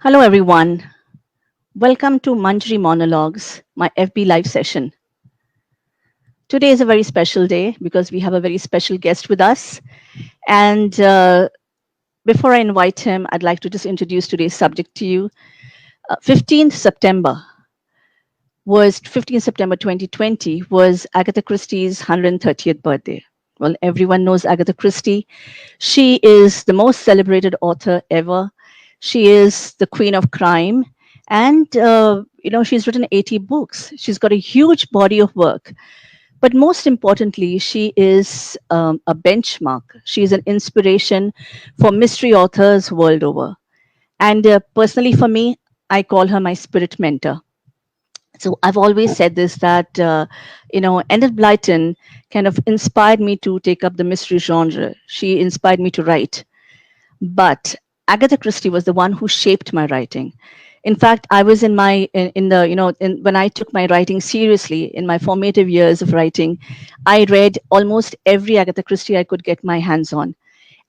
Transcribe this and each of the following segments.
Hello, everyone. Welcome to Manjiri Monologues, my FBLive session. Today is a very special day because we have a very special guest with us. And before I invite him, I'd like to just introduce today's subject to you. 15th September 2020 was Agatha Christie's 130th birthday. Well, everyone knows Agatha Christie. She is the most celebrated author ever. She is the queen of crime. And, she's written 80 books. She's got a huge body of work. But most importantly, she is a benchmark. She is an inspiration for mystery authors world over. And personally, for me, I call her my spirit mentor. So I've always said this that, Enid Blyton kind of inspired me to take up the mystery genre. She inspired me to write. But Agatha Christie was the one who shaped my writing. In fact, I was when I took my writing seriously in my formative years of writing, I read almost every Agatha Christie I could get my hands on.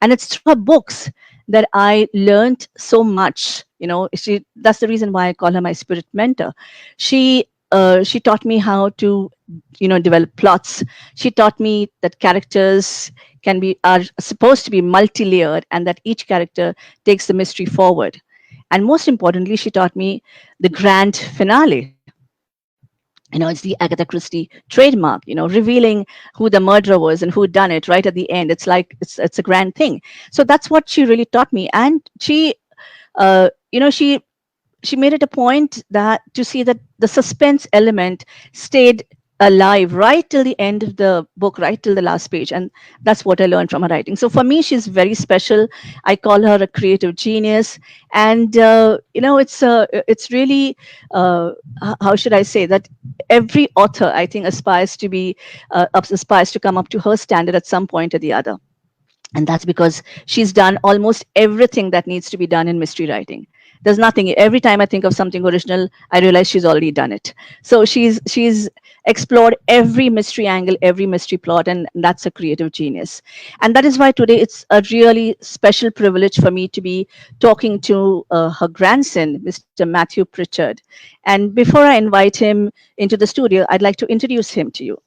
And it's through her books that I learned so much. That's the reason why I call her my spirit mentor. She taught me how to, develop plots. She taught me that characters are supposed to be multi-layered and that each character takes the mystery forward. And most importantly, she taught me the grand finale. It's the Agatha Christie trademark, revealing who the murderer was and who done it right at the end. It's like, it's a grand thing. So that's what she really taught me. And uh, you know, she made it a point that to see that the suspense element stayed alive right till the end of the book, right till the last page. And that's what I learned from her writing. So for me, she's very special. I call her a creative genius. And, it's really, how should I say that every author, I think, aspires to come up to her standard at some point or the other. And that's because she's done almost everything that needs to be done in mystery writing. There's nothing. Every time I think of something original, I realize she's already done it. So she's explored every mystery angle, every mystery plot, and that's a creative genius. And that is why today it's a really special privilege for me to be talking to her grandson, Mr. Mathew Prichard. And before I invite him into the studio, I'd like to introduce him to you.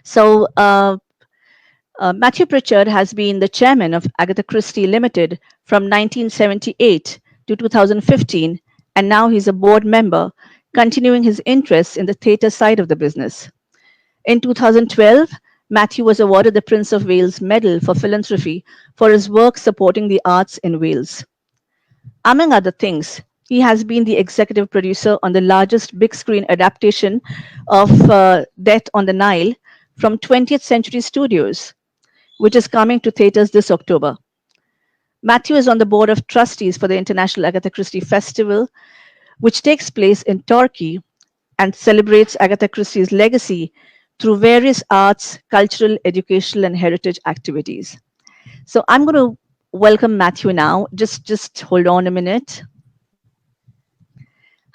So Mathew Prichard has been the chairman of Agatha Christie Limited from 1978 to 2015, and now he's a board member, continuing his interests in the theatre side of the business. In 2012, Mathew was awarded the Prince of Wales Medal for Philanthropy for his work supporting the arts in Wales. Among other things, he has been the executive producer on the largest big screen adaptation of Death on the Nile from 20th Century Studios, which is coming to theaters this October. Mathew is on the board of trustees for the International Agatha Christie Festival, which takes place in Turkey and celebrates Agatha Christie's legacy through various arts, cultural, educational, and heritage activities. So I'm going to welcome Mathew now. Just hold on a minute.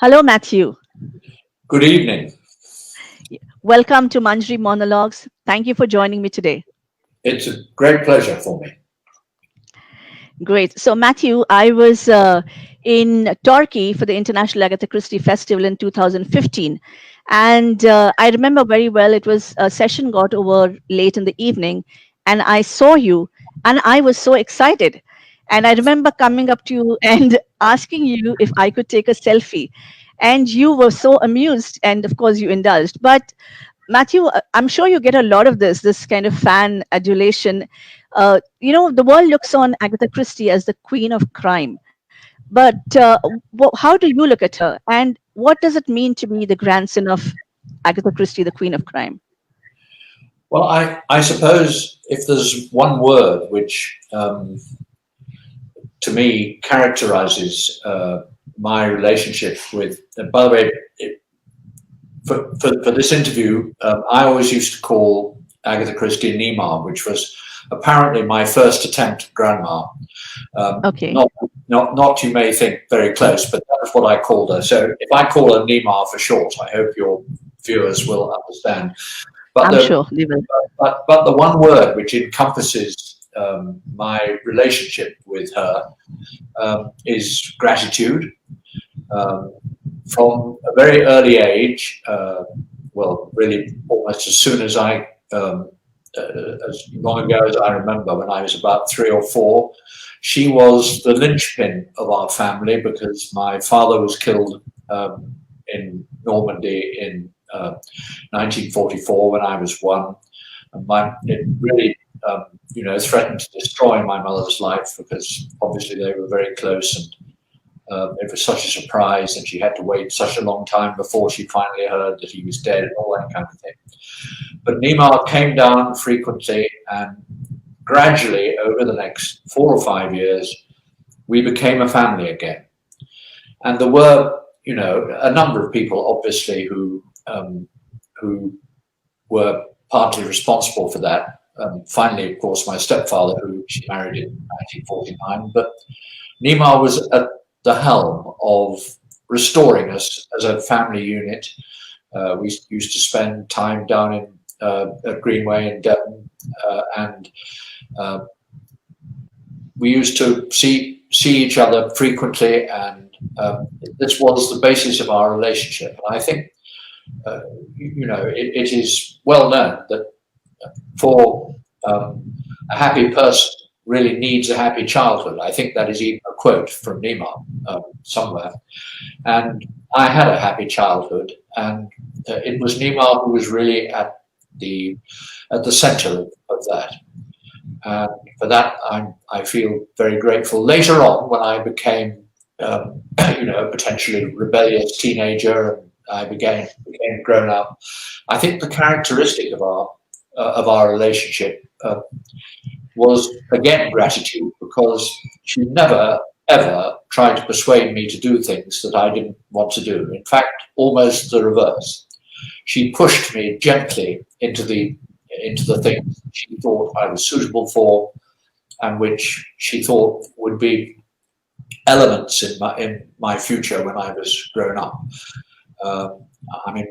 Hello, Mathew. Good evening. Welcome to Manjiri Monologues. Thank you for joining me today. It's a great pleasure for me. Great. So, Mathew, I was in Turkey for the International Agatha Christie Festival in 2015. And I remember very well, it was a session got over late in the evening, and I saw you, and I was so excited. And I remember coming up to you and asking you if I could take a selfie. And you were so amused, and of course, you indulged. But Mathew, I'm sure you get a lot of this kind of fan adulation. The world looks on Agatha Christie as the queen of crime. But how do you look at her? And what does it mean to be the grandson of Agatha Christie, the queen of crime? Well, I suppose if there's one word which, to me, characterizes my relationship with, by the way, for this interview, I always used to call Agatha Christie Nima, which was apparently my first attempt at grandma. Okay. Not you may think very close, but that was what I called her. So if I call her Nima for short, I hope your viewers will understand. But I'm sure they will. But the one word which encompasses my relationship with her is gratitude. From a very early age, well, really almost as soon as as long ago as I remember, when I was about 3 or 4, she was the linchpin of our family, because my father was killed in Normandy in 1944 when I was 1. And it really, threatened to destroy my mother's life, because obviously they were very close, and it was such a surprise, and she had to wait such a long time before she finally heard that he was dead and all that kind of thing. But Nima came down frequently, and gradually over the next 4 or 5 years, we became a family again. And there were, a number of people, obviously, who were partly responsible for that. Finally, of course, my stepfather, who she married in 1949. But Nima was at the helm of restoring us as a family unit. We used to spend time down in at Greenway in Devon, and we used to see each other frequently, and this was the basis of our relationship. And I think, it is well known that for a happy person really needs a happy childhood. I think that is even a quote from Nima somewhere. And I had a happy childhood, and it was Nima who was really at the center of that. And for that, I feel very grateful. Later on, when I became, a potentially rebellious teenager, and I became grown up, I think the characteristic of our relationship was again gratitude, because she never ever tried to persuade me to do things that I didn't want to do. In fact, almost the reverse. She pushed me gently into the things she thought I was suitable for, and which she thought would be elements in my future when I was grown up.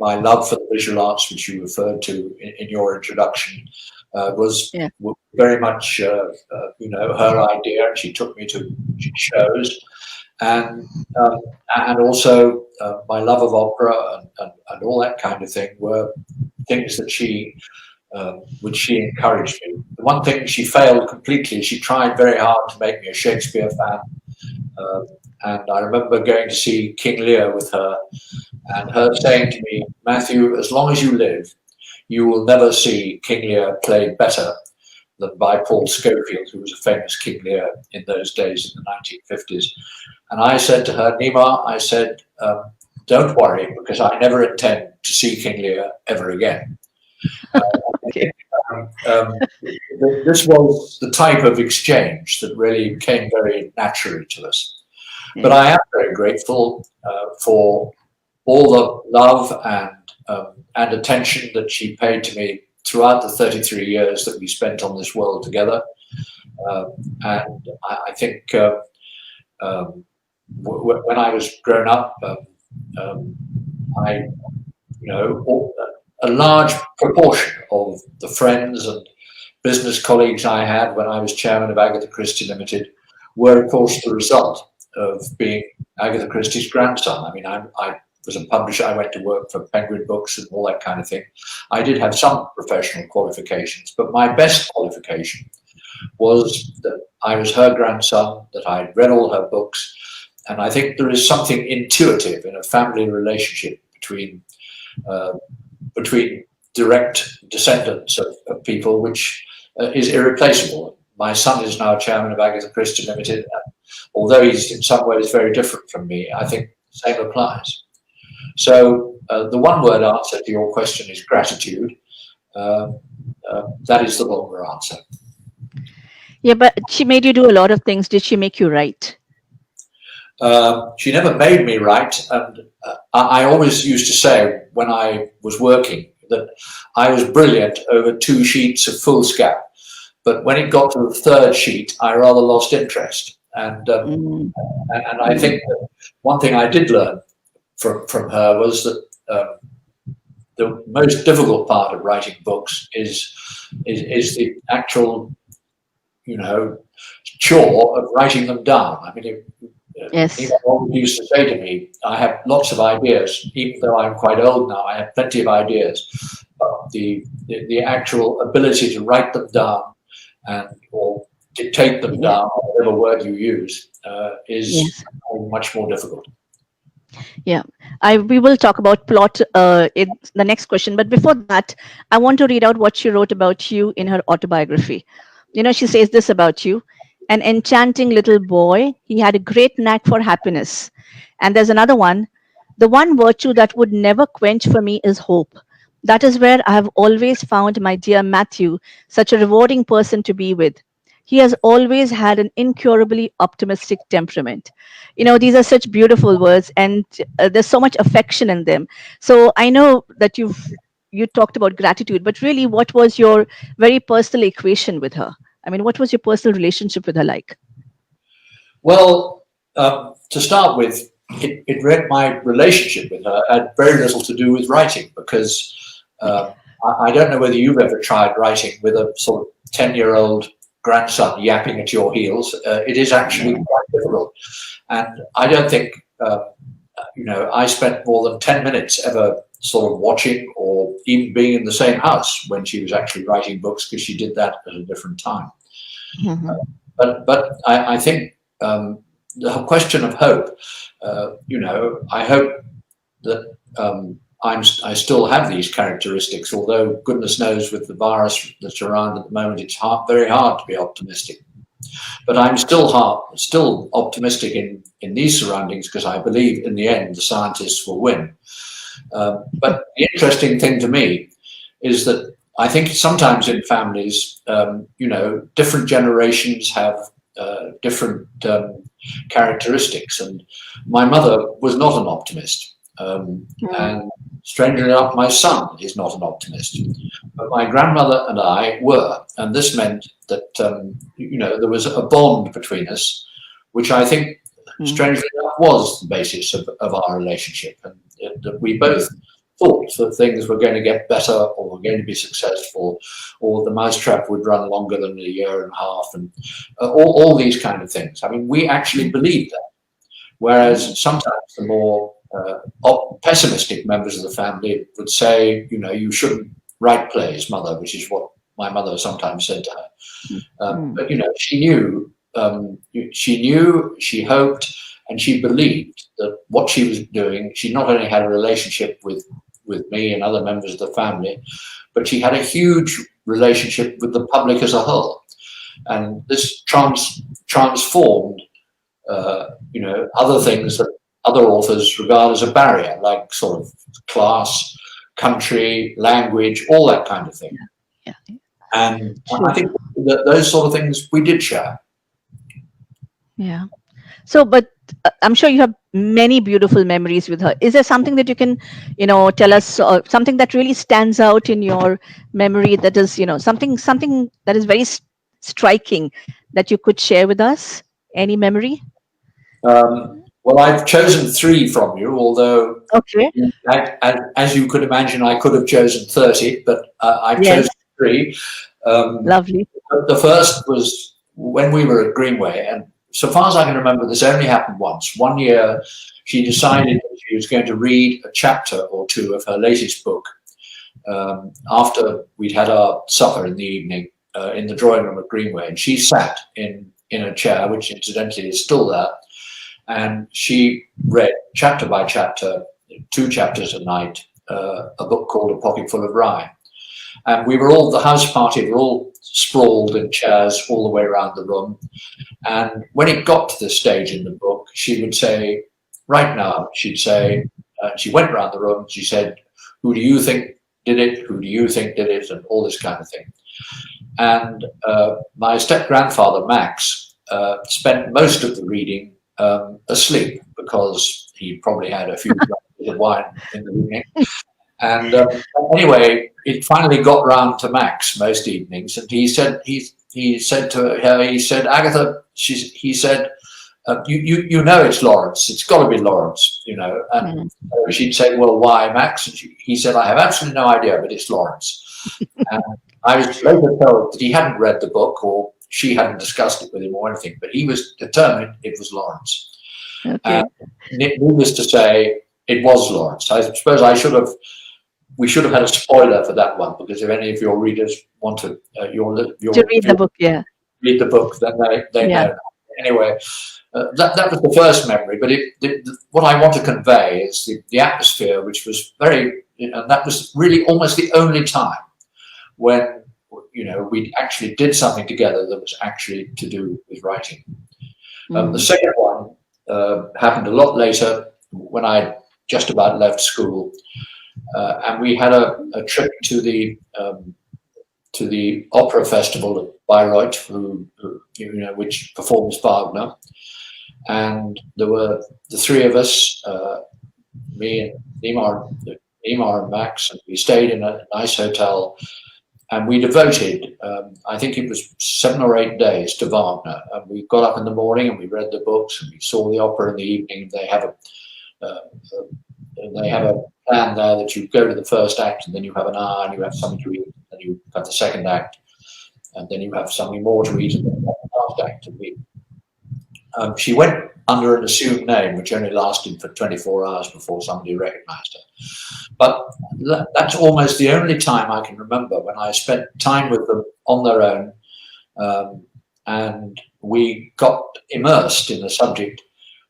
My love for the visual arts, which you referred to in your introduction, was very much her idea, and she took me to shows, and also my love of opera and all that kind of thing were things that which she encouraged me. The one thing she failed completely, she tried very hard to make me a Shakespeare fan, and I remember going to see King Lear with her, and her saying to me, "Matthew, as long as you live, you will never see King Lear played better than by Paul Schofield, who was a famous King Lear in those days in the 1950s. And I said to her, "Nima," I said, "don't worry, because I never intend to see King Lear ever again." Okay. This was the type of exchange that really came very naturally to us. Yeah. But I am very grateful for all the love and attention that she paid to me throughout the 33 years that we spent on this world together. And I think when I was grown up, a large proportion of the friends and business colleagues I had when I was chairman of Agatha Christie Limited were, of course, the result of being Agatha Christie's grandson. I mean, I was a publisher. I went to work for Penguin Books and all that kind of thing. I did have some professional qualifications, but my best qualification was that I was her grandson, that I'd read all her books. And I think there is something intuitive in a family relationship between direct descendants of people, which is irreplaceable. My son is now chairman of Agatha Christie Limited. Although he's in some ways very different from me, I think the same applies. So the one-word answer to your question is gratitude. That is the longer answer. Yeah, but she made you do a lot of things. Did she make you write? She never made me write, and I always used to say when I was working that I was brilliant over 2 sheets of foolscap, but when it got to the 3rd sheet, I rather lost interest. And I think that one thing I did learn from her was that the most difficult part of writing books is the actual, chore of writing them down. I mean, Yes. Nima always used to say to me, I have lots of ideas, even though I'm quite old now, I have plenty of ideas. But the actual ability to write them down or dictate them down, whatever word you use, is much more difficult. Yeah, we will talk about plot in the next question. But before that, I want to read out what she wrote about you in her autobiography. She says this about you: an enchanting little boy. He had a great knack for happiness. And there's another one: the one virtue that would never quench for me is hope. That is where I have always found my dear Mathew such a rewarding person to be with. He has always had an incurably optimistic temperament. These are such beautiful words, and there's so much affection in them. So I know that you talked about gratitude, but really, what was your very personal equation with her? I mean, what was your personal relationship with her like? Well, to start with, my relationship with her had very little to do with writing, because I don't know whether you've ever tried writing with a sort of 10-year-old grandson yapping at your heels. It is actually quite difficult. And I don't think, I spent more than 10 minutes ever sort of watching or even being in the same house when she was actually writing books, because she did that at a different time. Mm-hmm. But I think the question of hope, I hope that I still have these characteristics, although goodness knows with the virus that's around at the moment, it's very hard to be optimistic. But I'm still optimistic in these surroundings, because I believe in the end the scientists will win. But the interesting thing to me is that I think sometimes in families, different generations have different characteristics. And my mother was not an optimist. And strangely enough, my son is not an optimist. But my grandmother and I were. And this meant that, there was a bond between us, which I think, strangely enough, was the basis of our relationship. And that we both thought that things were going to get better, or were going to be successful, or the mousetrap would run longer than a year and a half, and all these kind of things. I mean, we actually believed that. Whereas sometimes the more pessimistic members of the family would say, you shouldn't write plays, mother, which is what my mother sometimes said to her. But, she knew, she hoped, and she believed that what she was doing, she not only had a relationship with me and other members of the family, but she had a huge relationship with the public as a whole. And this transformed, other things that other authors regard as a barrier, like sort of class, country, language, all that kind of thing. Yeah. And I think that those sort of things we did share. Yeah. So, but I'm sure you have many beautiful memories with her. Is there something that you can, tell us, something that really stands out in your memory that is, something that is very striking that you could share with us? Any memory? Well, I've chosen 3 from you, although, okay, as you could imagine, I could have chosen 30, but I've chosen 3. Lovely. The first was when we were at Greenway, and so far as I can remember, this only happened once. One year, she decided that she was going to read a chapter or 2 of her latest book after we'd had our supper in the evening in the drawing room at Greenway, and she sat in a chair, which incidentally is still there. And she read chapter by chapter, 2 chapters a night, a book called A Pocket Full of Rye. And the house party were all sprawled in chairs all the way around the room. And when it got to this stage in the book, she would say, right now, she'd say, she went around the room, she said, who do you think did it? Who do you think did it? And all this kind of thing. And my step-grandfather, Max, spent most of the reading asleep, because he probably had a few glasses of wine in the evening. And anyway, it finally got round to Max most evenings, and he said to her, he said, Agatha, he said, you know it's Lawrence. It's got to be Lawrence, And she'd say, well, why, Max? And he said, I have absolutely no idea, but it's Lawrence. And I was later told that he hadn't read the book, or she hadn't discussed it with him or anything, but he was determined it was Lawrence. Okay. Needless to say, it was Lawrence. I suppose we should have had a spoiler for that one, because if any of your readers want to, To read the book, yeah. read the book, then they know. Anyway, that was the first memory, but what I want to convey is the atmosphere, which was very, and that was really almost the only time when, we actually did something together that was actually to do with writing. The second one happened a lot later, when I just about left school, and we had a trip to the opera festival at Bayreuth, which performs Wagner, and there were the three of us, me and Nima and Max, and we stayed in a nice hotel, and we devoted, I think it was 7 or 8 days to Wagner. And we got up in the morning and we read the books and we saw the opera in the evening. They have a plan there that you go to the first act, and then you have an hour and you have something to eat, and then you have the second act, and then you have something more to eat, and then you have the last act to eat. She went under an assumed name, which only lasted for 24 hours before somebody recognized her. But that's almost the only time I can remember when I spent time with them on their own, and we got immersed in a subject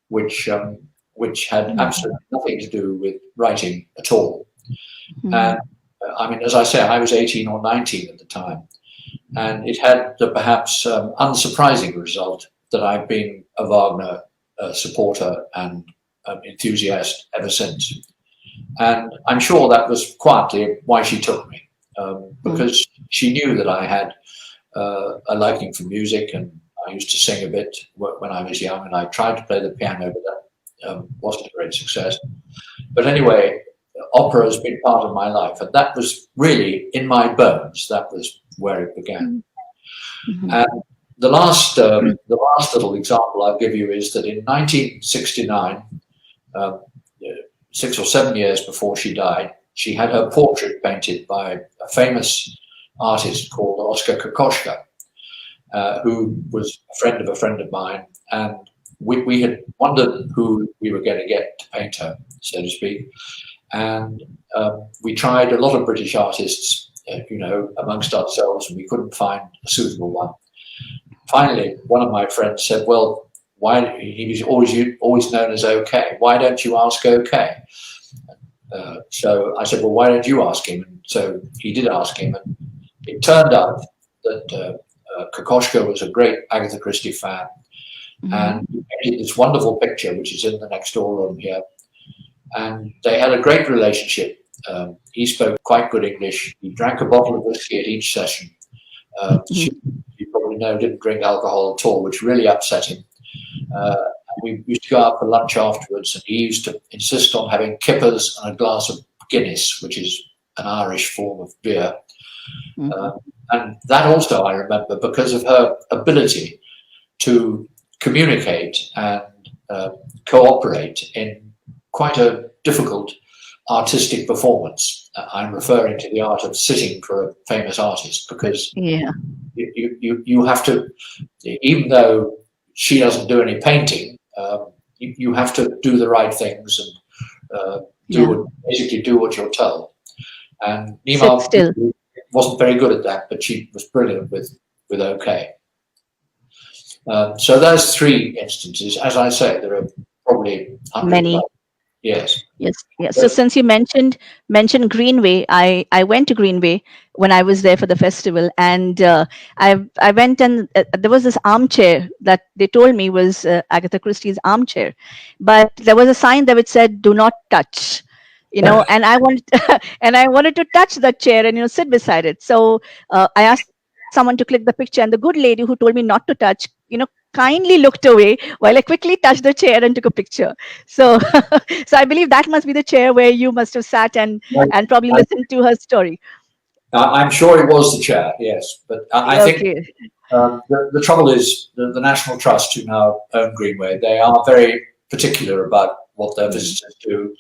which had absolutely nothing to do with writing at all. And I mean, as I say, I was 18 or 19 at the time, and it had the perhaps unsurprising result that I've been a Wagner supporter and enthusiast ever since. And I'm sure that was quietly why she took me, because she knew that I had a liking for music, and I used to sing a bit when I was young, and I tried to play the piano, but that wasn't a great success. But anyway, opera has been part of my life, and that was really in my bones. That was where it began. And the last little example I'll give you is that in 1969, 6 or 7 years before she died, she had her portrait painted by a famous artist called Oskar Kokoschka, who was a friend of mine, and we had wondered who we were going to get to paint her, so to speak. And we tried a lot of British artists, amongst ourselves, and we couldn't find a suitable one. Finally, one of my friends said, well, why, he was always known as OK, why don't you ask OK? So I said, well, why don't you ask him? And so he did ask him, and it turned out that Kokoschka was a great Agatha Christie fan, and he painted this wonderful picture, which is in the next door room here. And they had a great relationship. He spoke quite good English. He drank a bottle of whiskey at each session. She, you probably know, didn't drink alcohol at all, which really upset him. We used to go out for lunch afterwards, and he used to insist on having kippers and a glass of Guinness, which is an Irish form of beer. And that also I remember because of her ability to communicate and cooperate in quite a difficult artistic performance. I'm referring to the art of sitting for a famous artist, because you have to, even though she doesn't do any painting, you have to do the right things and basically do what you're told. And Nima wasn't very good at that, but she was brilliant with OK. So those 3 instances. As I say, there are probably many. Yes. So since you mentioned Greenway, I went to Greenway when I was there for the festival, and I went, and there was this armchair that they told me was Agatha Christie's armchair, but there was a sign there which said "Do not touch," and I wanted to touch that chair and sit beside it. So I asked someone to click the picture, and the good lady who told me not to touch, kindly looked away while I quickly touched the chair and took a picture. So, so I believe that must be the chair where you must have sat and probably listened to her story. I'm sure it was the chair, yes. But I think the trouble is the National Trust, who now own Greenway, they are very particular about what their visitors do.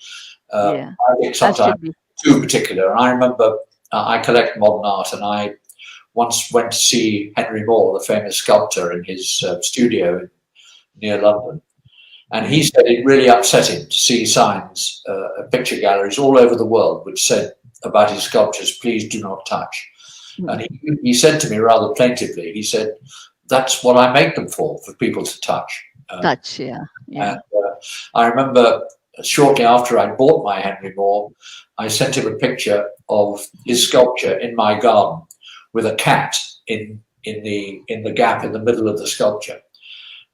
I think sometimes too particular. And I remember I collect modern art, and I once went to see Henry Moore, the famous sculptor, in his studio near London. And he said it really upset him to see signs at picture galleries all over the world which said about his sculptures, please do not touch. And he said to me rather plaintively, he said, that's what I make them for people to touch. Touch, yeah. And I remember shortly after I bought my Henry Moore, I sent him a picture of his sculpture in my garden with a cat in the gap in the middle of the sculpture.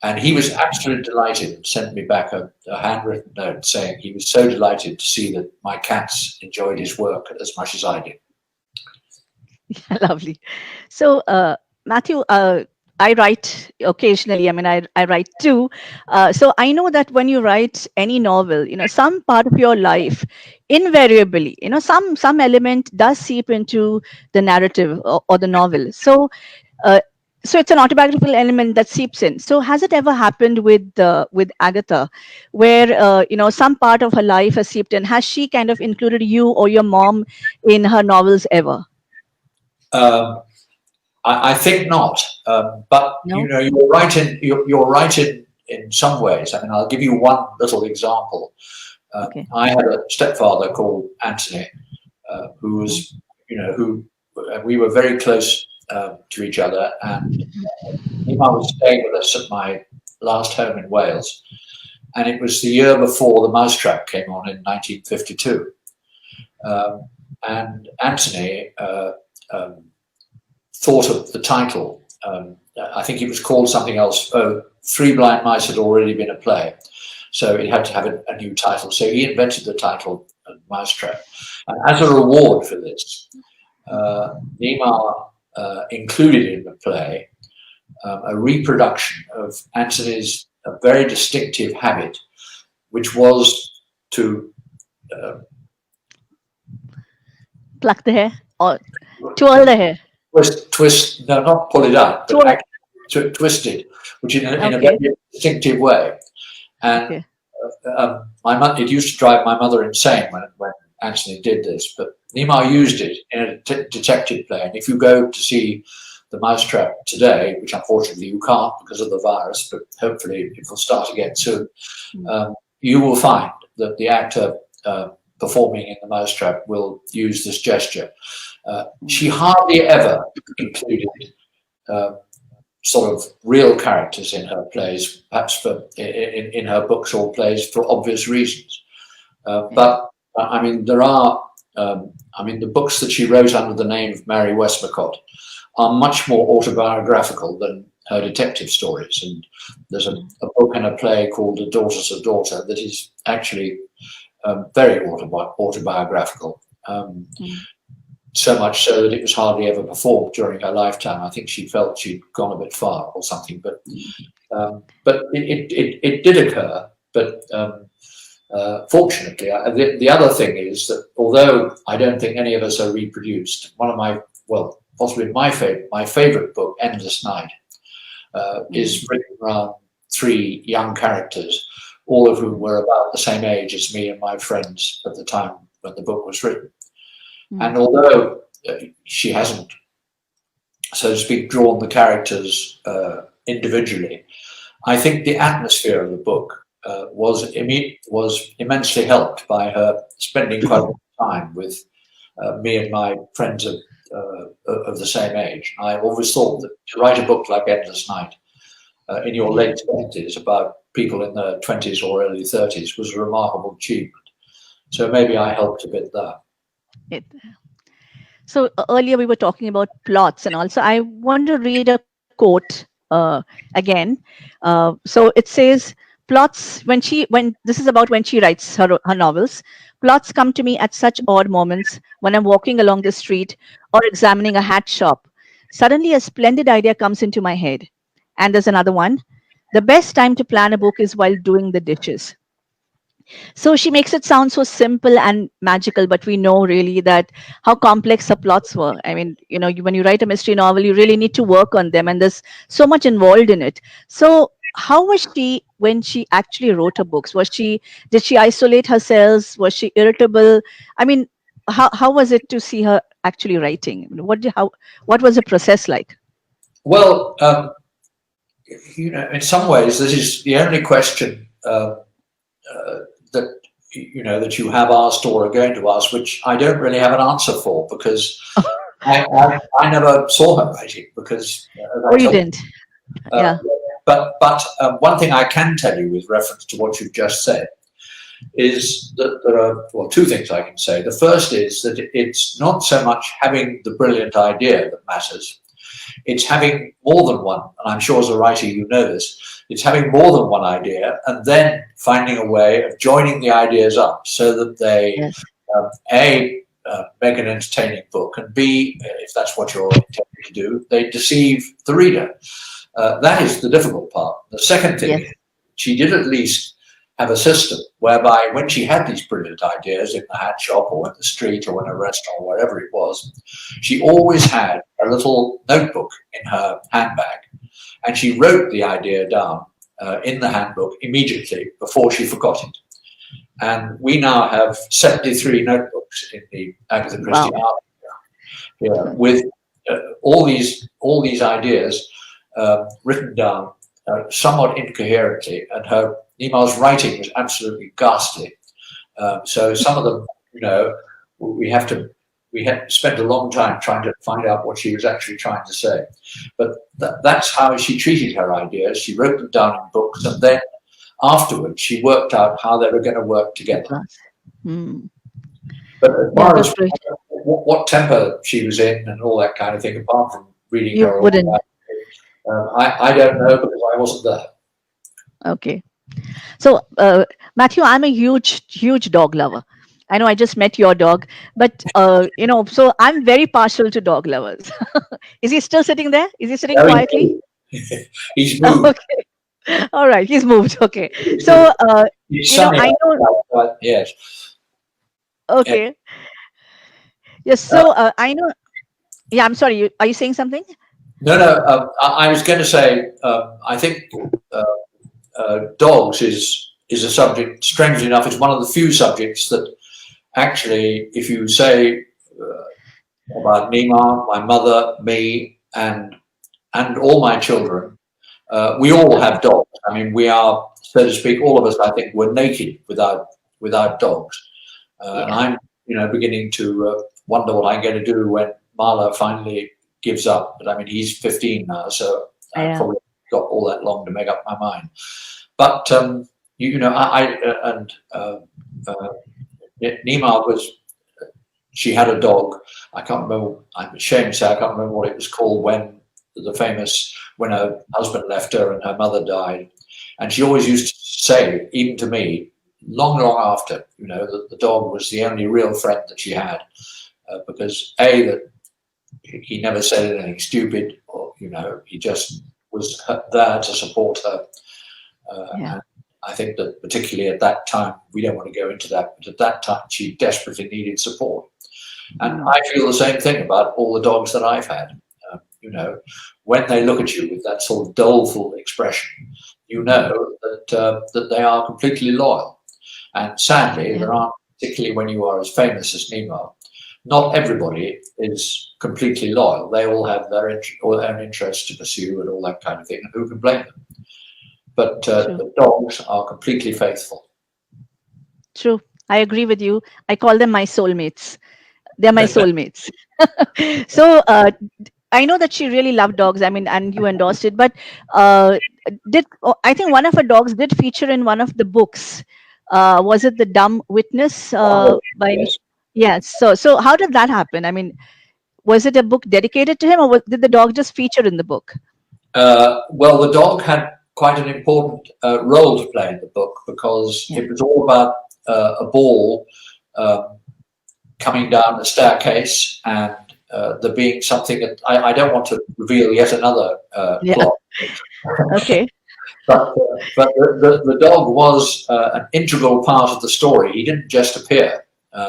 And he was absolutely delighted and sent me back a handwritten note saying he was so delighted to see that my cats enjoyed his work as much as I did. Lovely. So, Mathew, I write occasionally. I mean, I write too. So I know that when you write any novel, some part of your life, invariably, some element does seep into the narrative or the novel. So, so it's an autobiographical element that seeps in. So has it ever happened with Agatha, where some part of her life has seeped in? Has she kind of included you or your mom in her novels ever? I think not, but No? you're right in some ways. I mean, I'll give you one little example. Okay. I had a stepfather called Anthony, who was, who we were very close to each other, and Nima was staying with us at my last home in Wales, and it was the year before The Mousetrap came on in 1952, and Anthony thought of the title. I think it was called something else. Three Blind Mice had already been a play, so it had to have a new title. So he invented the title Mousetrap. And as a reward for this, Nima included in the play a reproduction of Anthony's very distinctive habit, which was to pluck the hair or twirl the hair? Twist, no, not pull it up, but actually twist it, which in a very distinctive way. And my mother, it used to drive my mother insane when Anthony did this, but Nima used it in a detective play. And if you go to see The Mousetrap today, which unfortunately you can't because of the virus, but hopefully it will start again soon, you will find that the actor performing in The Mousetrap will use this gesture. She hardly ever included sort of real characters in her plays, perhaps in her books or plays for obvious reasons. But I mean, there are, the books that she wrote under the name of Mary Westmacott are much more autobiographical than her detective stories. And there's a book and a play called A Daughter's a Daughter that is actually very autobiographical. So much so that it was hardly ever performed during her lifetime. I think she felt she'd gone a bit far or something, but it did occur. But fortunately, the other thing is that although I don't think any of us are reproduced, one of my, well, possibly my favorite book, Endless Night, is written around three young characters, all of whom were about the same age as me and my friends at the time when the book was written. And although she hasn't, so to speak, drawn the characters individually, I think the atmosphere of the book was immensely helped by her spending quite a lot of time with me and my friends of the same age. I always thought that to write a book like Endless Night in your late 20s about people in their 20s or early 30s was a remarkable achievement. So maybe I helped a bit there. So earlier we were talking about plots, and also I want to read a quote again. So it says, plots, when this is about when she writes her novels, plots come to me at such odd moments when I'm walking along the street or examining a hat shop. Suddenly a splendid idea comes into my head. And there's another one. The best time to plan a book is while doing the dishes. So she makes it sound so simple and magical, but we know really that how complex her plots were. I mean, when you write a mystery novel, you really need to work on them, and there's so much involved in it. So how was she when she actually wrote her books? Did she isolate herself? Was she irritable? I mean, how was it to see her actually writing? What was the process like? Well, in some ways, this is the only question that that you have asked or are going to ask, which I don't really have an answer for, because I never saw her writing, because as Oh, I you told didn't? you, Yeah. but one thing I can tell you with reference to what you've just said is that there are, well, two things I can say. The first is that it's not so much having the brilliant idea that matters. It's having more than one, and I'm sure as a writer you know this. It's having more than one idea and then finding a way of joining the ideas up so that they, Yes. A, make an entertaining book, and B, if that's what you're intending to do, they deceive the reader. That is the difficult part. The second thing Yes. is she did at least have a system whereby when she had these brilliant ideas in the hat shop or in the street or in a restaurant or wherever it was, she always had a little notebook in her handbag, and she wrote the idea down in the handbook immediately before she forgot it. And we now have 73 notebooks in the Agatha Christie Wow. art here with all these ideas written down somewhat incoherently, and her Nima's writing was absolutely ghastly. So some of them, we had to spend a long time trying to find out what she was actually trying to say. But that's how she treated her ideas. She wrote them down in books, and then afterwards she worked out how they were going to work together. Hmm. But as Yeah, far that's as great. what temper she was in and all that kind of thing, apart from reading You her wouldn't. I don't know, because I wasn't there. Okay. So, Matthew, I'm a huge dog lover. I know I just met your dog, but so I'm very partial to dog lovers. Is he still sitting there? Is he sitting No, quietly? he's moved. Okay. All right. He's moved. Okay. He's So, sunny I know. outside, but yes. Yeah. Okay. Yes. Uh, So, I know. Yeah. I'm sorry. Are you saying something? no. I was going to say, I think uh, dogs is a subject. Strangely enough, it's one of the few subjects that actually, if you say about Nima, my mother, me, and all my children, we all have dogs. I mean, we are, so to speak, all of us. I think we're naked without dogs. And Yeah. I'm, beginning to wonder what I'm going to do when Marla finally gives up. But I mean, he's 15 now, so I've Yeah. probably got all that long to make up my mind. But Nima was. She had a dog. I can't remember. I'm ashamed to say I can't remember what it was called when when her husband left her and her mother died. And she always used to say, even to me, long after, that the dog was the only real friend that she had, because that he never said anything stupid, or he just was there to support her. Yeah. And I think that particularly at that time, we don't want to go into that, but at that time she desperately needed support. And I feel the same thing about all the dogs that I've had. When they look at you with that sort of doleful expression, that they are completely loyal. And sadly, Yeah. there aren't, particularly when you are as famous as Nemo, not everybody is completely loyal. They all have their own interests to pursue and all that kind of thing, and who can blame them? But the dogs are completely faithful. True. I agree with you. I call them my soulmates. They're my soulmates. So, I know that she really loved dogs. I mean, and you endorsed it. But I think one of her dogs did feature in one of the books? Was it The Dumb Witness? By Yes. Yes. So how did that happen? I mean, was it a book dedicated to him, or did the dog just feature in the book? Well, the dog had quite an important role to play in the book, because it was all about a ball coming down the staircase, and there being something that I don't want to reveal yet another plot. Okay. But the dog was an integral part of the story. He didn't just appear.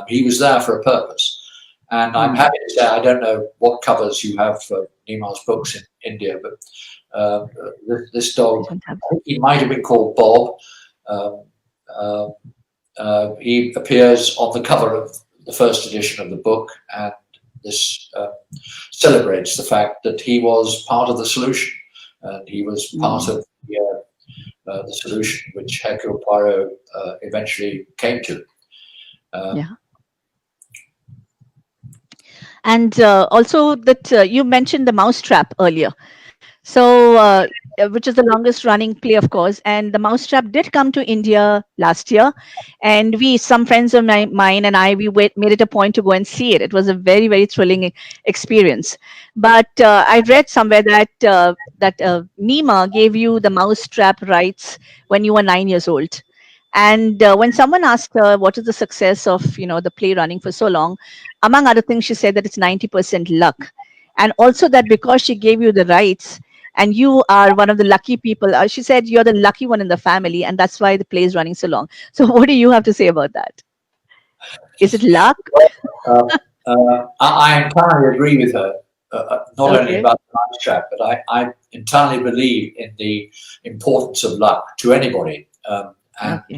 He was there for a purpose. And I'm happy to say, I don't know what covers you have for Nima's books in India, but this dog, I think he might have been called Bob. He appears on the cover of the first edition of the book, and this celebrates the fact that he was part of the solution, and he was part of the solution which Hercule Poirot eventually came to. Yeah. And also that you mentioned the mousetrap earlier. So, which is the longest running play, of course. And the Mousetrap did come to India last year. And some friends of mine and I, made it a point to go and see it. It was a very, very thrilling experience. But I read somewhere that Nima gave you the Mousetrap rights when you were 9 years old. And when someone asked her what is the success of the play running for so long, among other things, she said that it's 90% luck, and also that because she gave you the rights, and you are one of the lucky people. She said you're the lucky one in the family, and that's why the play is running so long. So, what do you have to say about that? Is it luck? I entirely agree with her. Not only about the mousetrap, but I entirely believe in the importance of luck to anybody. And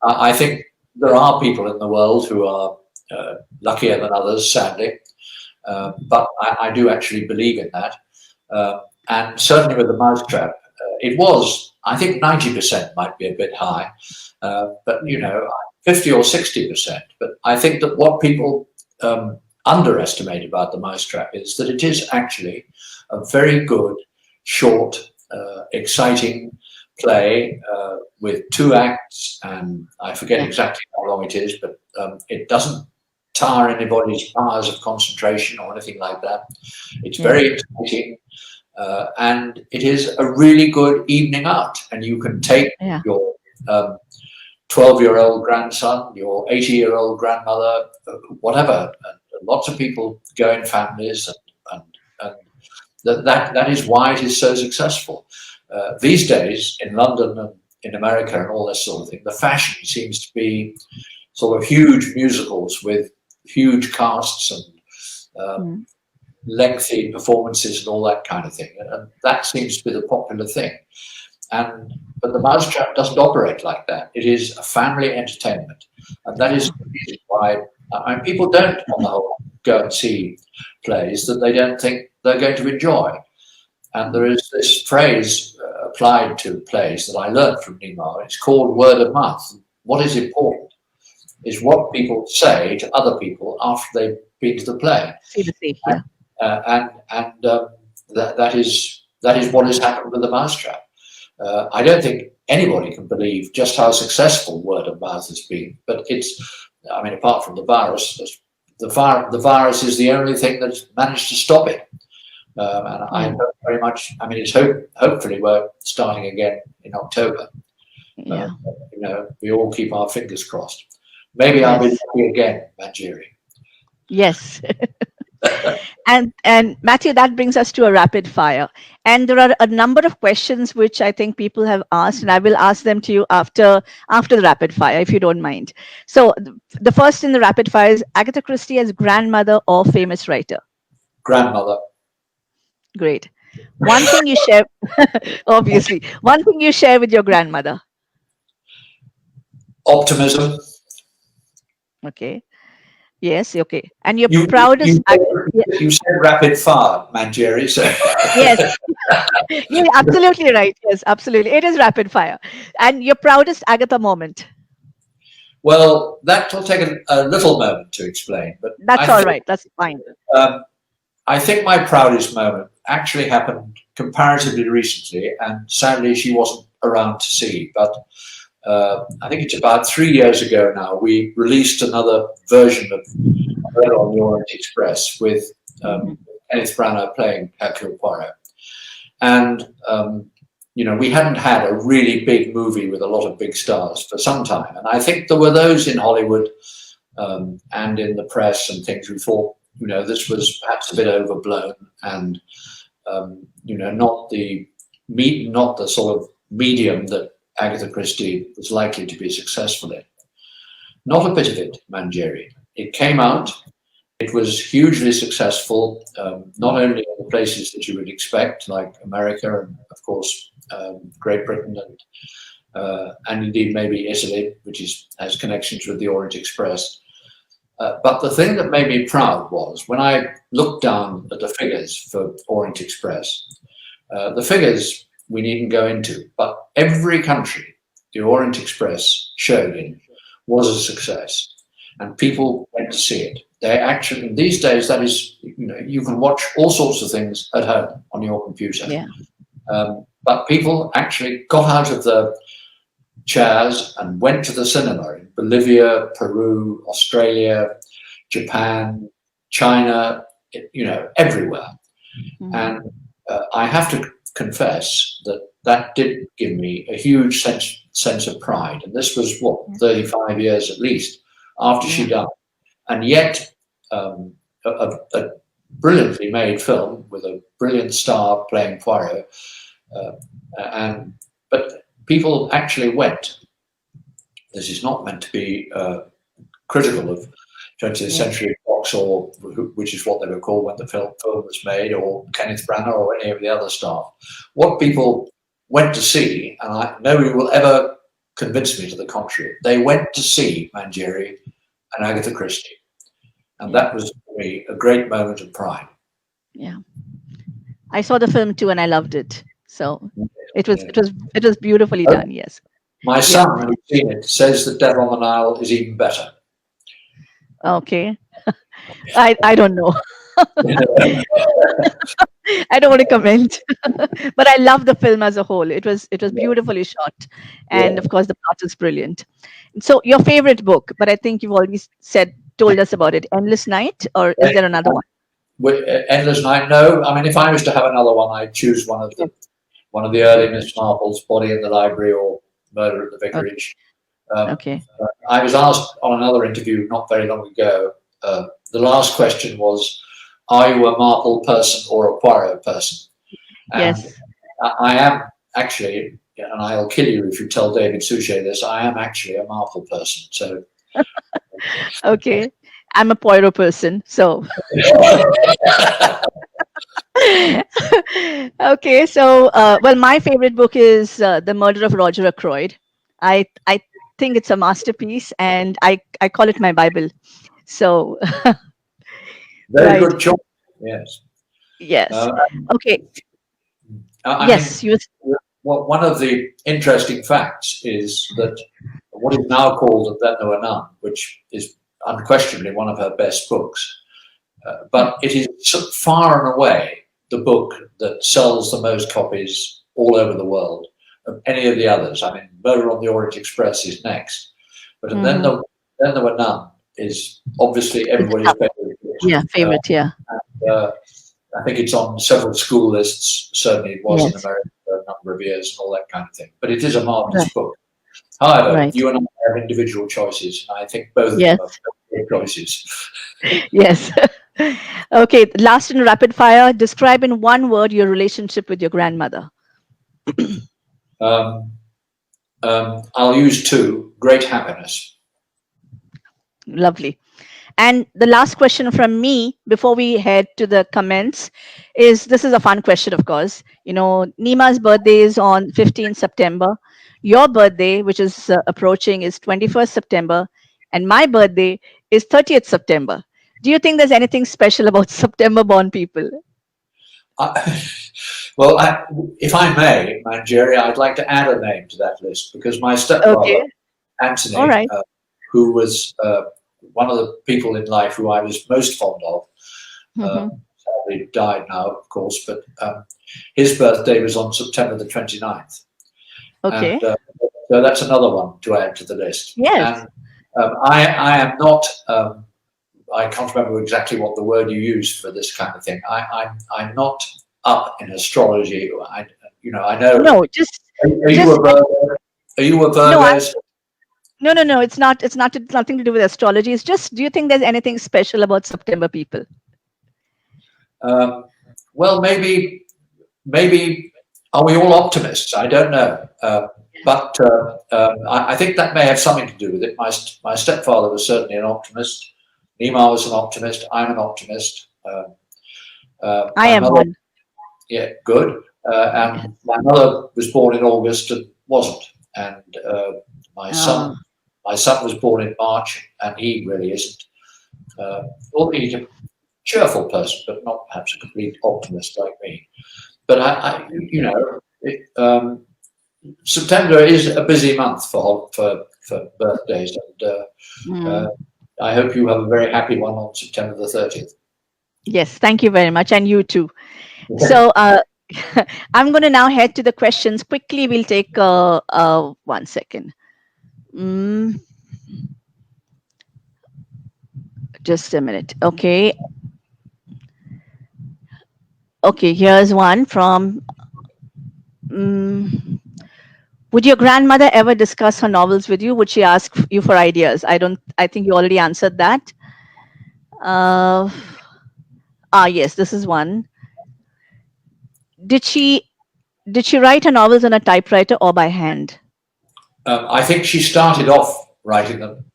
I think there are people in the world who are luckier than others, sadly. But I do actually believe in that. And certainly with the mousetrap, it was, I think 90% might be a bit high, but 50 or 60%. But I think that what people underestimate about the mousetrap is that it is actually a very good, short, exciting play with 2 acts, and I forget exactly how long it is, but it doesn't tire anybody's powers of concentration or anything like that. It's very exciting, and it is a really good evening out, and you can take your 12-year-old grandson, your 80-year-old grandmother, whatever. And lots of people go in families, and that is why it is so successful. These days in London and in America and all this sort of thing, the fashion seems to be sort of huge musicals with huge casts and lengthy performances and all that kind of thing, and that seems to be the popular thing. But the Mousetrap doesn't operate like that. It is a family entertainment, and that is the reason why people don't, on the whole, go and see plays that they don't think they're going to enjoy. And there is this phrase applied to plays that I learned from Nima. It's called word of mouth. What is important is what people say to other people after they've been to the play. That is what has happened with the Mousetrap. I don't think anybody can believe just how successful word of mouth has been, but apart from the virus, the virus is the only thing that's managed to stop it. And I hope very much. It's hopefully we're starting again in October. We all keep our fingers crossed. Maybe I'll be lucky again, Manjiri. Yes. And Matthew, that brings us to a rapid fire. And there are a number of questions which I think people have asked, and I will ask them to you after the rapid fire, if you don't mind. So the first in the rapid fire is Agatha Christie as grandmother or famous writer? Grandmother. Great. One thing you share, obviously, one thing you share with your grandmother? Optimism. Okay. Yes, okay. And your proudest... You said rapid fire, Manjiri. So. Yes, you're absolutely right. Yes, absolutely. It is rapid fire. And your proudest Agatha moment? Well, that will take a little moment to explain. But that's all right. That's fine. I think my proudest moment actually happened comparatively recently, and sadly she wasn't around to see. But I think it's about 3 years ago now, we released another version of Murder on the Orient Express with Kenneth Branagh playing Hercule Poirot. And, we hadn't had a really big movie with a lot of big stars for some time. And I think there were those in Hollywood and in the press and things who thought, this was perhaps a bit overblown and, not the sort of medium that Agatha Christie was likely to be successful in. Not a bit of it, Manjiri. It came out. It was hugely successful, not only in the places that you would expect, like America and, of course, Great Britain and indeed maybe Italy, which has connections with the Orient Express. But the thing that made me proud was when I looked down at the figures for Orient Express, the figures we needn't go into, but every country the Orient Express showed in was a success, and people went to see it. They actually, these days, that is, you can watch all sorts of things at home on your computer. Yeah. But people actually got out of the chairs and went to the cinema in Bolivia, Peru, Australia, Japan, China, everywhere. Mm-hmm. And I have to confess that did give me a huge sense of pride. And this was, 35 years at least after she died. And yet, a brilliantly made film with a brilliant star playing Poirot. But people actually went. This is not meant to be critical of 20th century Fox, or which is what they were called when the film was made, or Kenneth Branagh, or any of the other staff. What people went to see, and nobody will ever convince me to the contrary, they went to see Manjiri and Agatha Christie. And that was for me a great moment of pride. Yeah. I saw the film too and I loved it. So it was beautifully done, yes. My son, who's seen it, says that Devil on the Nile is even better. Okay. I don't know. I don't want to comment. But I love the film as a whole. It was beautifully shot. And of course the plot is brilliant. So your favorite book, but I think you've already told us about it, Endless Night, or is there another one? Endless Night, no. I mean, if I was to have another one, I'd choose one of the early Miss Marple's, Body in the Library or Murder at the Vicarage. Okay. I was asked on another interview not very long ago, the last question was, are you a Marple person or a Poirot person? And yes. I am actually, and I'll kill you if you tell David Suchet this, I am actually a Marple person. So. Okay. I'm a Poirot person, so. Okay, so well, my favorite book is The Murder of Roger Ackroyd. I think it's a masterpiece, and I call it my Bible. So. Very good choice. Yes. Yes. Okay. Yes. One of the interesting facts is that what is now called And Then There Were None, which is unquestionably one of her best books, but it is far and away the book that sells the most copies all over the world of any of the others. I mean, Murder on the Orient Express is next, but And Then There Were None is obviously everybody's favorite. Yeah, favorite, yeah. And, I think it's on several school lists. Certainly it was in America for a number of years and all that kind of thing. But it is a marvelous book. However, you and I have individual choices, and I think both of them are great choices. Yes. Okay, last in rapid fire, describe in one word your relationship with your grandmother. I'll use two. Great happiness. Lovely. And the last question from me before we head to the comments is, this is a fun question, of course. Nima's birthday is on 15th September. Your birthday, which is approaching, is 21st September. And my birthday is 30th September. Do you think there's anything special about September-born people? Well, if I may, Manjiri, I'd like to add a name to that list, because my stepfather, Anthony, who was one of the people in life who I was most fond of, sadly died now, of course, but his birthday was on September the 29th. Okay. And, so that's another one to add to the list. Yes. And I am not, I can't remember exactly what the word you used for this kind of thing. I'm not up in astrology. I know. No, just. Are you a Virgo? Are you a Virgo? No. It's nothing to do with astrology. It's just, do you think there's anything special about September people? Well, maybe are we all optimists? I don't know. But I think that may have something to do with it. My stepfather was certainly an optimist. Nima was an optimist. I'm an optimist. I am one. Yeah, good. And my mother was born in August and wasn't. And my son was born in March, and he really isn't. Or he's a cheerful person, but not perhaps a complete optimist like me. But September is a busy month for birthdays, and I hope you have a very happy one on September the 30th. Yes, thank you very much, and you too. So I'm going to now head to the questions quickly. We'll take 1 second. Just a minute. Okay. Okay, here's one from. Would your grandmother ever discuss her novels with you? Would she ask you for ideas? I think you already answered that. Yes, this is one. Did she write her novels on a typewriter or by hand? I think she started off writing them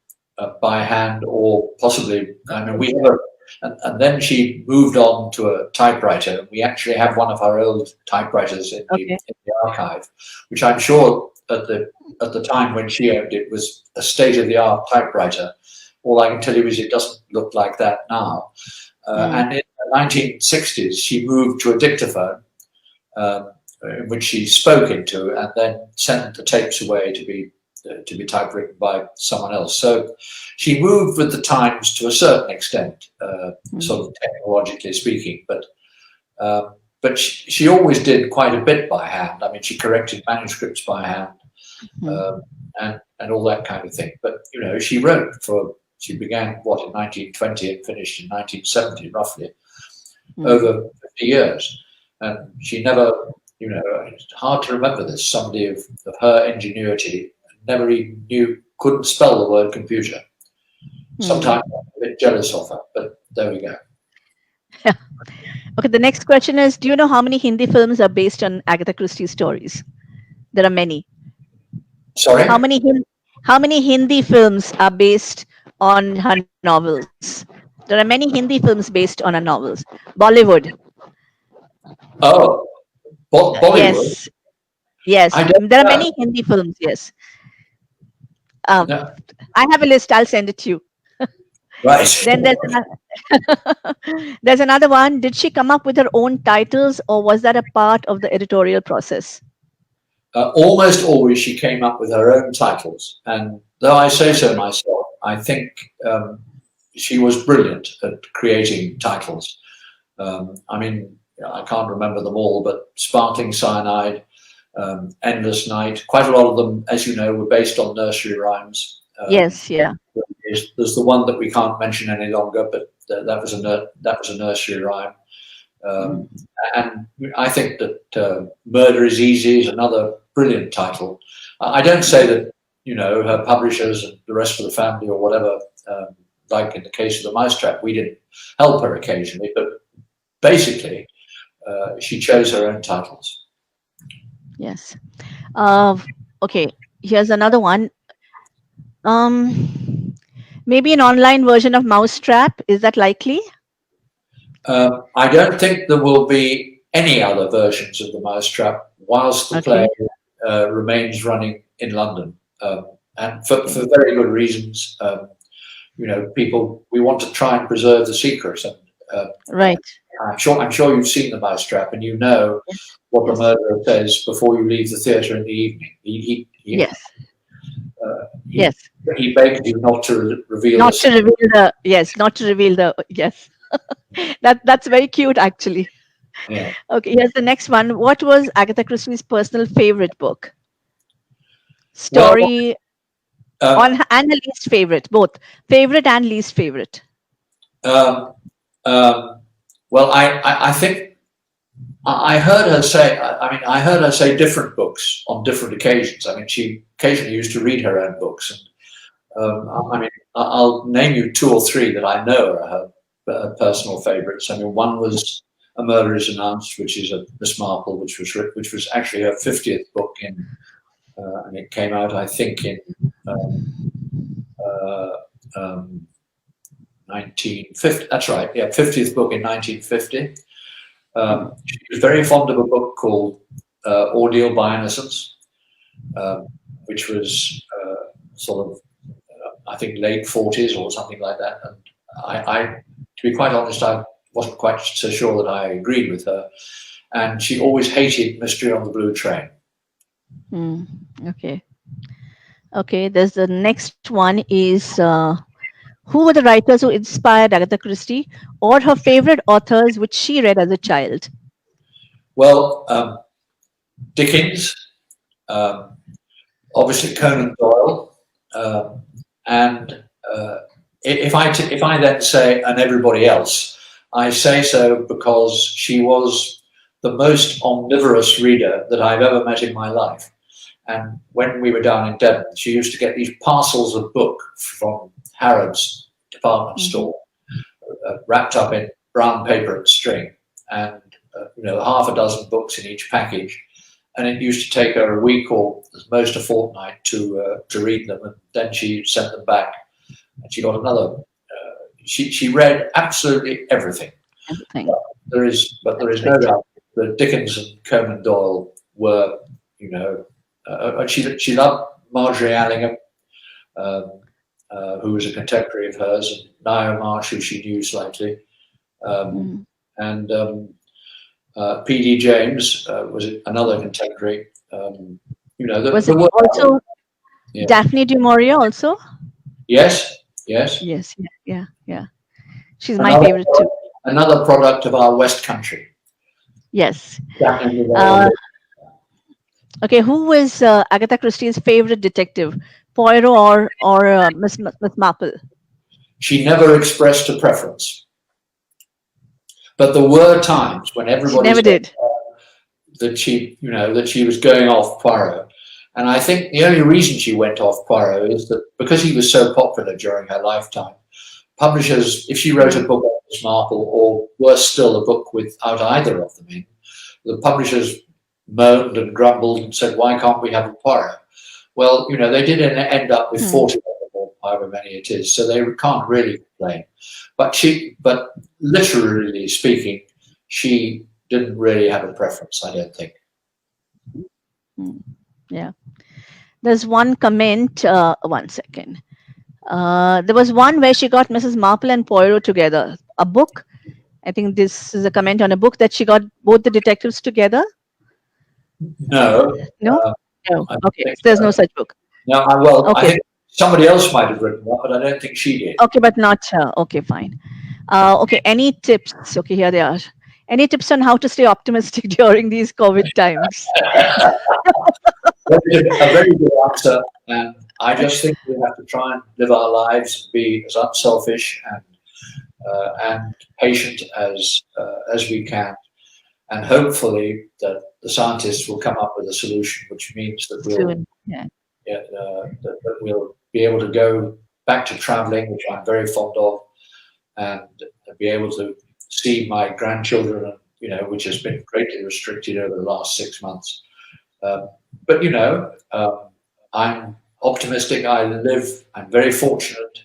by hand, or possibly, I mean, we have and then she moved on to a typewriter. We actually have one of her old typewriters in the archive, which I'm sure at the time when she owned it was a state-of-the-art typewriter. All I can tell you is it doesn't look like that now. And in the 1960s, she moved to a dictaphone, which she spoke into, and then sent the tapes away to be typewritten by someone else. So she moved with the times to a certain extent, sort of technologically speaking. But she always did quite a bit by hand. I mean, she corrected manuscripts by hand, and all that kind of thing. But she wrote she began in 1920 and finished in 1970, roughly, over 50 years. And she never, it's hard to remember this, somebody of her ingenuity never even couldn't spell the word computer. Sometimes I'm a bit jealous of her, but there we go. Okay, the next question is, do you know how many Hindi films are based on Agatha Christie stories? There are many. Sorry? How many Hindi films are based on her novels? There are many Hindi films based on her novels. Bollywood. Oh, Bollywood? Yes. There are many Hindi films, yes. No. I have a list. I'll send it to you. Right. Then there's another one. Did she come up with her own titles, or was that a part of the editorial process? Almost always she came up with her own titles. And though I say so myself, I think she was brilliant at creating titles. I mean, I can't remember them all, but Sparkling Cyanide, Endless Night, quite a lot of them, as you know, were based on nursery rhymes. Yes, yeah. There's the one that we can't mention any longer, but that was a nursery rhyme. And I think that Murder is Easy is another brilliant title. I don't say that her publishers and the rest of the family or whatever, like in the case of The Mousetrap, we didn't help her occasionally, but basically she chose her own titles. Yes. Okay, here's another one. Maybe an online version of Mousetrap. Is that likely? I don't think there will be any other versions of The Mousetrap whilst the play remains running in London. And for very good reasons. We want to try and preserve the secret. And, right. I'm sure you've seen The Mousetrap, and you know what the murderer says before you leave the theatre in the evening. He begged you not to reveal. Not to reveal the. Yes. That's very cute, actually. Yeah. Okay, here's the next one. What was Agatha Christie's personal favorite book? Story and her least favorite, both favorite and least favorite. Well, I think I heard her say. I heard her say different books on different occasions. I mean, she occasionally used to read her own books, and I'll name you two or three that I know are her personal favourites. I mean, one was A Murder is Announced, which is a Miss Marple, which was actually her 50th book and it came out, I think, in 1950. That's right, yeah, 50th book in 1950. She was very fond of a book called Ordeal by Innocence, which was sort of, I think, late 40s or something like that. to be quite honest, I wasn't quite so sure that I agreed with her. And she always hated Mystery on the Blue Train. Okay. Okay. There's the next one is who were the writers who inspired Agatha Christie or her favorite authors which she read as a child? Well, Dickens, obviously Conan Doyle, and if I then say and everybody else, I say so because she was the most omnivorous reader that I've ever met in my life. And when we were down in Devon, she used to get these parcels of book from Harrods department store, wrapped up in brown paper and string, and half a dozen books in each package. And it used to take her a week or at most a fortnight to read them, and then she sent them back, and she got another. She read absolutely everything. But there is no doubt that Dickens and Conan Doyle were, she loved Marjorie Allingham, who was a contemporary of hers, and Niall Marsh, who she knew slightly, and P.D. James was another contemporary. Was it also Daphne du Maurier also? Yes. Yeah. She's my favorite too. Another product of our West Country. Yes. Okay, who was Agatha Christie's favorite detective, Poirot or Miss Marple? She never expressed a preference, but there were times when everybody never did that she was going off Poirot, and I think the only reason she went off Poirot is that because he was so popular during her lifetime, publishers, if she wrote a book on Miss Marple, or worse still, a book without either of them in, the publishers moaned and grumbled and said, "Why can't we have a Poirot?" Well, they did end up with 40 or however many it is, so they can't really complain. But literally speaking, she didn't really have a preference, I don't think. Yeah. There's one comment, one second. There was one where she got Mrs. Marple and Poirot together. A book. I think this is a comment on a book that she got both the detectives together. No. No? Okay. There's no such book. No, I think somebody else might have written that, but I don't think she did. Okay, but not her. Okay, fine. Okay, any tips? Okay, here they are. Any tips on how to stay optimistic during these COVID times? A very good answer. And I just think we have to try and live our lives, be as unselfish and patient as we can. And hopefully that the scientists will come up with a solution, which means that we'll be able to go back to traveling, which I'm very fond of, and be able to see my grandchildren, which has been greatly restricted over the last 6 months. But I'm optimistic. I'm very fortunate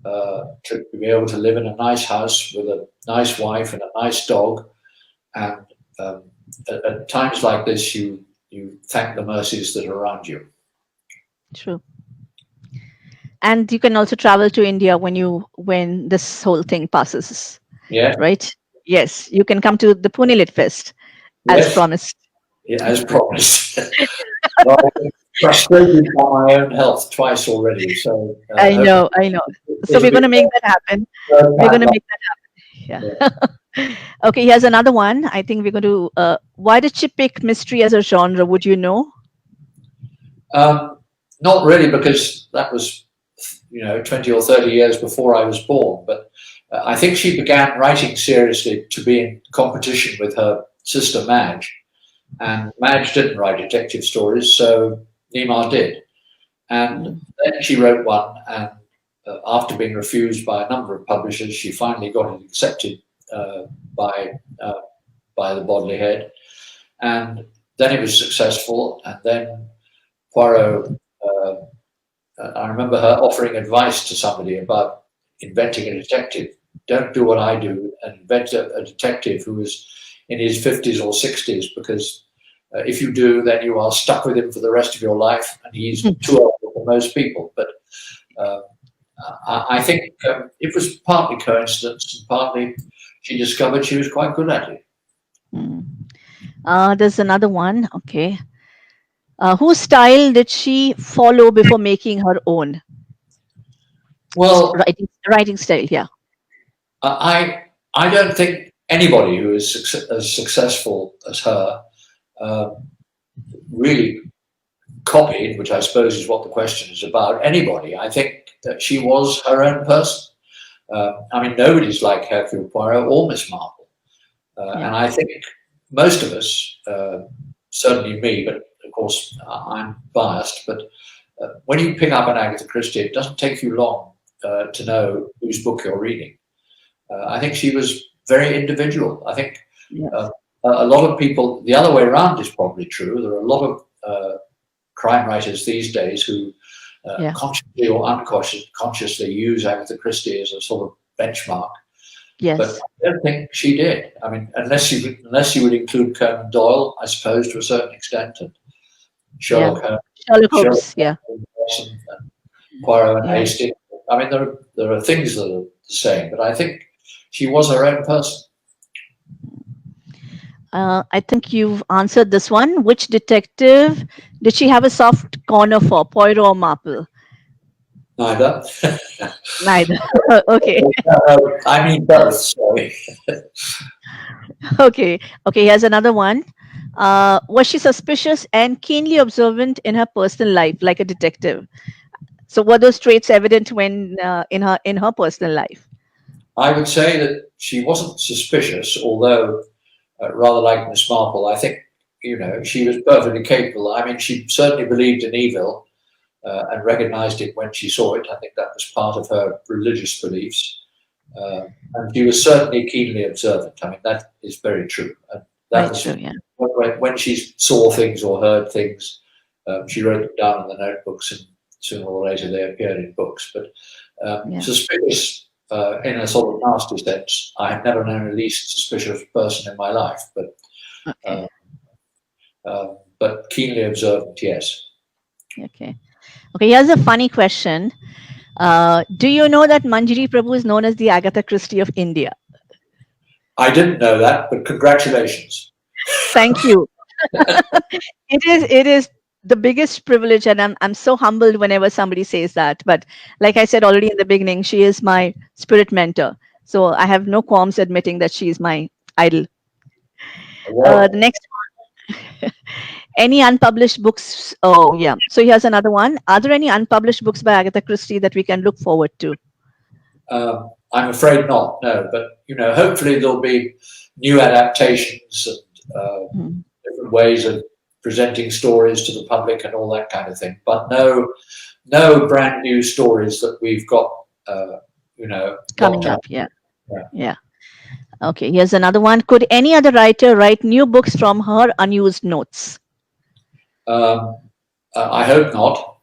to be able to live in a nice house with a nice wife and a nice dog. And at times like this, you thank the mercies that are around you. True. And you can also travel to India when this whole thing passes. Yeah. Right? Yes. You can come to the Pune Lit Fest as promised. Yeah, as promised. Well, I'm frustrated by my own health twice already. So I know. So we're going to make that happen. Yeah. Okay, here's another one. I think we're going to. Why did she pick mystery as a genre? Would you know? Not really, because that was 20 or 30 years before I was born. But I think she began writing seriously to be in competition with her sister Madge. And Madge didn't write detective stories, so Nima did. And then she wrote one, and after being refused by a number of publishers, she finally got it accepted by the Bodley Head. And then it was successful, and then Poirot, I remember her offering advice to somebody about inventing a detective. Don't do what I do and invent a detective who is in his 50s or 60s, because if you do, then you are stuck with him for the rest of your life, and he's too old for most people. But I think it was partly coincidence and partly she discovered she was quite good at it. Hmm. There's another one. Okay. Whose style did she follow before making her own Well, writing style? Yeah. I don't think anybody who is as successful as her really copied, which I suppose is what the question is about, anybody. I think that she was her own person. I mean, nobody's like Hercule Poirot or Miss Marple. And I think most of us, certainly me, but of course I'm biased, but when you pick up an Agatha Christie, it doesn't take you long to know whose book you're reading. I think she was very individual. I think a lot of people, the other way around is probably true. There are a lot of crime writers these days who consciously or unconsciously use Agatha Christie as a sort of benchmark. Yes. But I don't think she did. I mean, unless you would include Conan Doyle, I suppose, to a certain extent, and Sherlock Holmes, and Poirot and Hastings. I mean, there are things that are the same, but I think she was her own person. I think you've answered this one. Which detective did she have a soft corner for, Poirot or Marple? Neither. Neither. Okay. I mean both. Sorry. Okay. Here's another one. Was she suspicious and keenly observant in her personal life, like a detective? So, were those traits evident when in her personal life? I would say that she wasn't suspicious, although rather like Miss Marple, I think she was perfectly capable. I mean, she certainly believed in evil. And recognized it when she saw it. I think that was part of her religious beliefs. And she was certainly keenly observant. I mean, that is very true. And that was true, when she saw things or heard things, she wrote them down in the notebooks, and sooner or later they appeared in books. But suspicious in a sort of nasty sense, I have never known a least suspicious person in my life. But keenly observant, yes. Okay, here's a funny question. Do you know that Manjiri Prabhu is known as the Agatha Christie of India? I didn't know that, but congratulations. Thank you. It is the biggest privilege, and I'm so humbled whenever somebody says that. But like I said already in the beginning, she is my spirit mentor. So I have no qualms admitting that she is my idol. The next one. Any unpublished books? Oh, yeah. So here's another one. Are there any unpublished books by Agatha Christie that we can look forward to? I'm afraid not, no. But, hopefully there'll be new adaptations and different ways of presenting stories to the public and all that kind of thing. But no brand new stories that we've got, coming up. Yeah. Okay, here's another one. Could any other writer write new books from her unused notes? I hope not.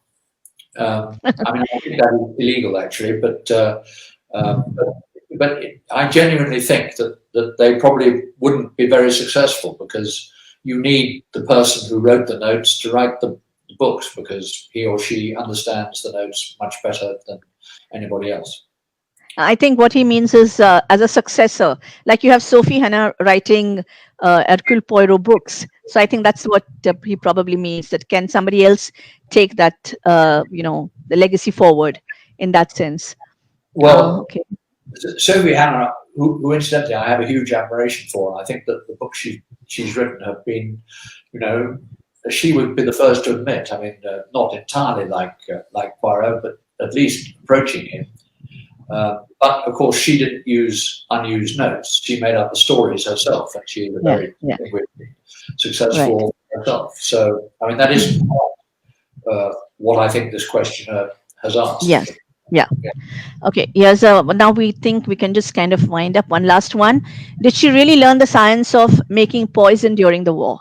I mean, I think that is illegal, actually. But I genuinely think that they probably wouldn't be very successful, because you need the person who wrote the notes to write the books, because he or she understands the notes much better than anybody else. I think what he means is as a successor, like you have Sophie Hannah writing Hercule Poirot books. So I think that's what he probably means, that can somebody else take that, the legacy forward in that sense. Well, okay. Sophie Hannah, who incidentally I have a huge admiration for, I think that the books she's written have been, she would be the first to admit, I mean, not entirely like Poirot, but at least approaching him. But of course, she didn't use unused notes. She made up the stories herself, and she was very successful herself. So, I mean, that is what I think this questioner has asked. Yes. Yeah. Okay. Yes. Now we think we can just kind of wind up. One last one. Did she really learn the science of making poison during the war?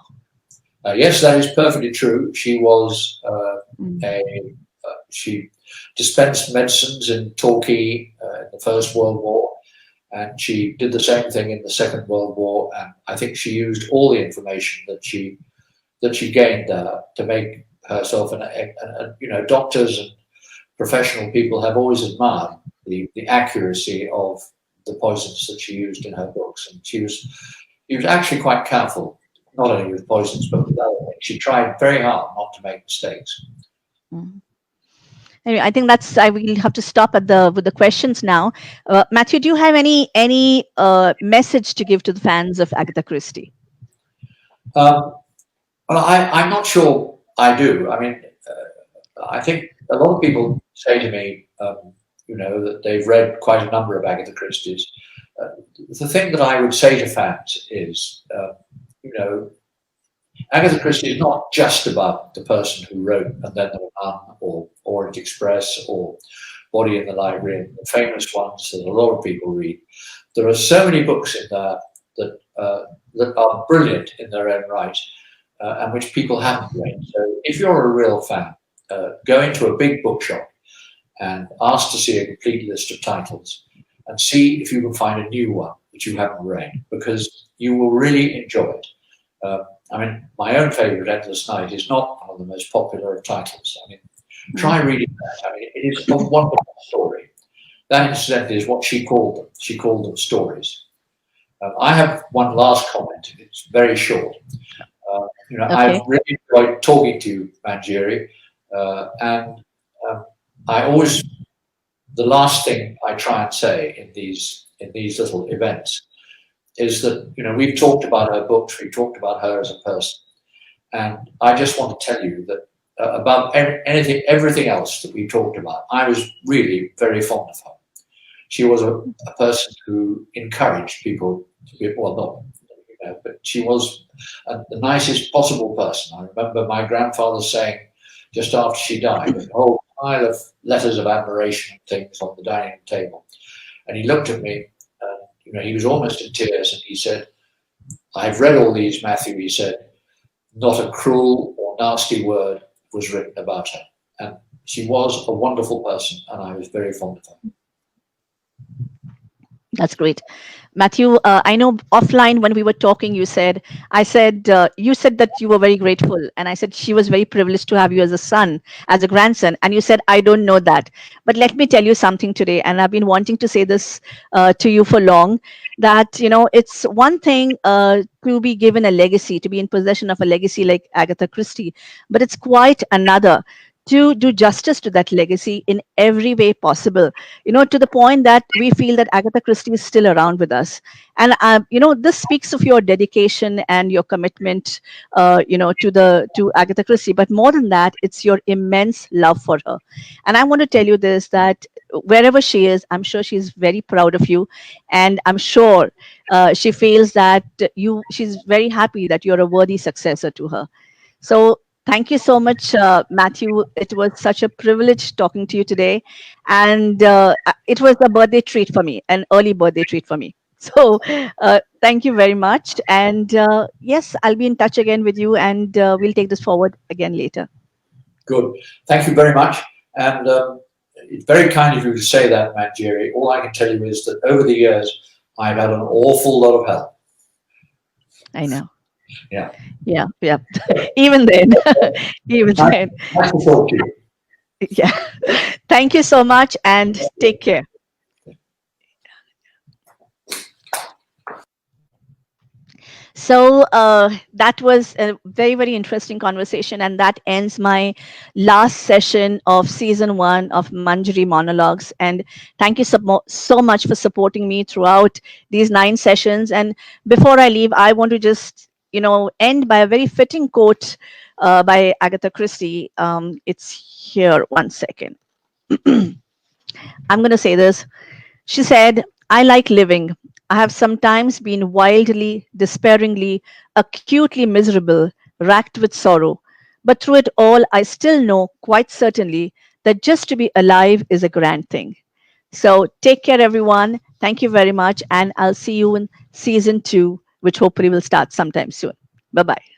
Yes, that is perfectly true. She was she dispensed medicines in Torquay in the First World War, and she did the same thing in the Second World War. And I think she used all the information that she gained to make herself doctors and professional people have always admired the accuracy of the poisons that she used in her books. And she was actually quite careful, not only with poisons, but with other things. She tried very hard not to make mistakes. Mm. Anyway, I think I will have to stop with the questions now. Mathew, do you have any message to give to the fans of Agatha Christie? Well, I'm not sure I do. I mean, I think a lot of people say to me, that they've read quite a number of Agatha Christie's. The thing that I would say to fans is, Agatha Christie is not just about the person who wrote And Then There Were None, or Orient Express, or Body in the Library, and the famous ones that a lot of people read. There are so many books in there that are brilliant in their own right, and which people haven't read. So if you're a real fan, go into a big bookshop and ask to see a complete list of titles, and see if you can find a new one that you haven't read, because you will really enjoy it. I mean, my own favourite, Endless Night, is not one of the most popular of titles. I mean, try reading that. I mean, it is a wonderful story. That, incidentally, is what she called them. She called them stories. I have one last comment. It's very short. Okay. I've really enjoyed talking to you, Manjiri, and the last thing I try and say in these little events is that, we've talked about her books, we've talked about her as a person, and I just want to tell you that above everything else that we talked about, I was really very fond of her. She was a person who encouraged people to be, well, not, but she was the nicest possible person. I remember my grandfather saying, just after she died, a whole pile of letters of admiration and things on the dining table, and he looked at me. He was almost in tears, and he said, "I've read all these, Mathew," he said, "not a cruel or nasty word was written about her." And she was a wonderful person, and I was very fond of her. That's great. Mathew, I know offline when we were talking, you said that you were very grateful. And I said she was very privileged to have you as a son, as a grandson. And you said, I don't know that. But let me tell you something today. And I've been wanting to say this to you for long, that, it's one thing to be given a legacy, to be in possession of a legacy like Agatha Christie, but it's quite another to do justice to that legacy in every way possible, to the point that we feel that Agatha Christie is still around with us. And, this speaks of your dedication and your commitment, to Agatha Christie. But more than that, it's your immense love for her. And I want to tell you this, that wherever she is, I'm sure she's very proud of you. And I'm sure she feels that she's very happy that you're a worthy successor to her. So thank you so much, Mathew. It was such a privilege talking to you today. And it was a birthday treat for me, an early birthday treat for me. So thank you very much. And yes, I'll be in touch again with you, and we'll take this forward again later. Good. Thank you very much. And it's very kind of you to say that, Manjiri. All I can tell you is that over the years, I've had an awful lot of help. I know. Yeah. Even then. Then. Nice to talk to you. Yeah. Thank you so much, and take care. So that was a very, very interesting conversation, and that ends my last session of season 1 of Manjiri Monologues. And thank you so much for supporting me throughout these 9 sessions. And before I leave, I want to just end by a very fitting quote by Agatha Christie. It's here, one second. I'm going to say this. She said, "I like living. I have sometimes been wildly, despairingly, acutely miserable, racked with sorrow. But through it all, I still know quite certainly that just to be alive is a grand thing." So take care, everyone. Thank you very much. And I'll see you in season 2, which hopefully will start sometime soon. Bye-bye.